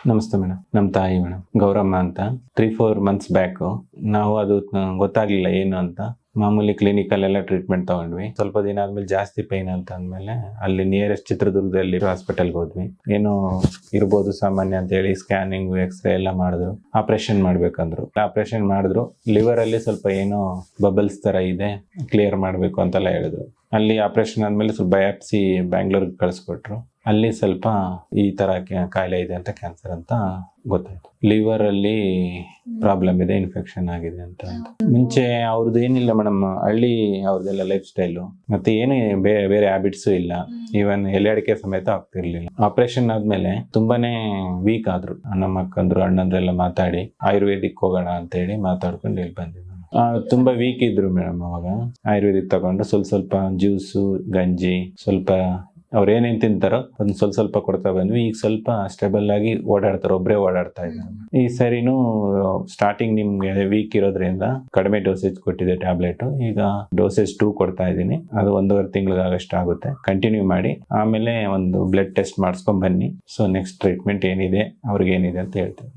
ನಮಸ್ತೆ ಮೇಡಮ್. ನಮ್ಮ ತಾಯಿ ಮೇಡಮ್ ಗೌರಮ್ಮ ಅಂತ. 3-4 ಮಂತ್ಸ್ ಬ್ಯಾಕು ನಾವು ಅದು ಗೊತ್ತಾಗ್ಲಿಲ್ಲ ಏನು ಅಂತ. ಮಾಮೂಲಿ ಕ್ಲಿನಿಕಲ್ಲೆಲ್ಲ ಟ್ರೀಟ್ಮೆಂಟ್ ತಗೊಂಡ್ವಿ. ಸ್ವಲ್ಪ ದಿನ ಆದ್ಮೇಲೆ ಜಾಸ್ತಿ ಪೈನ್ ಅಂತ ಅಂದ್ಮೇಲೆ ಅಲ್ಲಿ ನಿಯರೆಸ್ಟ್ ಚಿತ್ರದುರ್ಗದಲ್ಲಿ ಹಾಸ್ಪಿಟಲ್ಗೆ ಹೋದ್ವಿ. ಏನೋ ಇರ್ಬೋದು ಸಾಮಾನ್ಯ ಅಂತ ಹೇಳಿ ಸ್ಕ್ಯಾನಿಂಗ್ ಎಕ್ಸ್ರೇ ಎಲ್ಲ ಮಾಡಿದ್ರು. ಆಪರೇಷನ್ ಮಾಡ್ಬೇಕಂದ್ರು. ಆಪರೇಷನ್ ಮಾಡಿದ್ರು. ಲಿವರ್ ಅಲ್ಲಿ ಸ್ವಲ್ಪ ಏನೋ ಬಬಲ್ಸ್ ತರ ಇದೆ, ಕ್ಲಿಯರ್ ಮಾಡ್ಬೇಕು ಅಂತೆಲ್ಲ ಹೇಳಿದ್ರು. ಅಲ್ಲಿ ಆಪರೇಷನ್ ಆದ್ಮೇಲೆ ಸ್ವಲ್ಪ ಬಯಾಪ್ಸಿ ಬ್ಯಾಂಗ್ಳೂರ್ಗೆ ಕಳಿಸ್ಕೊಟ್ರು. ಅಲ್ಲಿ ಸ್ವಲ್ಪ ಈ ತರ ಕಾಯಿಲೆ ಇದೆ ಅಂತ, ಕ್ಯಾನ್ಸರ್ ಅಂತ ಗೊತ್ತಾಯ್ತು. ಲಿವರ್ ಅಲ್ಲಿ ಪ್ರಾಬ್ಲಮ್ ಇದೆ, ಇನ್ಫೆಕ್ಷನ್ ಆಗಿದೆ ಅಂತ. ಮುಂಚೆ ಅವ್ರದ್ದು ಏನಿಲ್ಲ ಮೇಡಮ್, ಹಳ್ಳಿ ಅವ್ರದ್ದೆಲ್ಲ ಲೈಫ್ ಸ್ಟೈಲು, ಮತ್ತೆ ಏನು ಬೇರೆ ಹ್ಯಾಬಿಟ್ಸ್ ಇಲ್ಲ. ಈವನ್ ಎಲೆ ಅಡಿಕೆ ಸಮೇತ ಆಗ್ತಿರ್ಲಿಲ್ಲ. ಆಪರೇಷನ್ ಆದ್ಮೇಲೆ ತುಂಬಾನೇ ವೀಕ್ ಆದ್ರು. ನಮ್ಮ ಅಕ್ಕಂದ್ರು ಅಣ್ಣಂದ್ರೆಲ್ಲ ಮಾತಾಡಿ ಆಯುರ್ವೇದಿಕ್ ಹೋಗೋಣ ಅಂತ ಹೇಳಿ ಮಾತಾಡ್ಕೊಂಡು ಇಲ್ಲಿ ಬಂದಿದ್ವಿ. ತುಂಬಾ ವೀಕ್ ಇದ್ರು ಮೇಡಮ್. ಅವಾಗ ಆಯುರ್ವೇದಿಕ್ ತಗೊಂಡು ಸ್ವಲ್ಪ ಜ್ಯೂಸು, ಗಂಜಿ, ಸ್ವಲ್ಪ ಅವ್ರು ಏನೇನ್ ತಿಂತಾರೋ ಅದನ್ನ ಸ್ವಲ್ಪ ಕೊಡ್ತಾ ಬಂದ್ವಿ. ಈಗ ಸ್ವಲ್ಪ ಸ್ಟೇಬಲ್ ಆಗಿ ಓಡಾಡ್ತಾರೆ, ಒಬ್ಬರೇ ಓಡಾಡ್ತಾ ಇದ್ದಾರೆ. ಈ ಸರಿನೂ ಸ್ಟಾರ್ಟಿಂಗ್ ನಿಮ್ಗೆ ವೀಕ್ ಇರೋದ್ರಿಂದ ಕಡಿಮೆ ಡೋಸೇಜ್ ಕೊಟ್ಟಿದೆ ಟ್ಯಾಬ್ಲೆಟ್. ಈಗ ಡೋಸೇಜ್ 2 ಕೊಡ್ತಾ ಇದ್ದೀನಿ. ಅದು 1.5 ತಿಂಗಳಿಗಾಗಷ್ಟು ಆಗುತ್ತೆ. ಕಂಟಿನ್ಯೂ ಮಾಡಿ. ಆಮೇಲೆ ಒಂದು ಬ್ಲಡ್ ಟೆಸ್ಟ್ ಮಾಡಿಸ್ಕೊಂಡ್ ಬನ್ನಿ. ಸೊ ನೆಕ್ಸ್ಟ್ ಟ್ರೀಟ್ಮೆಂಟ್ ಏನಿದೆ, ಅವ್ರಿಗೆ ಏನಿದೆ ಅಂತ ಹೇಳ್ತೀನಿ.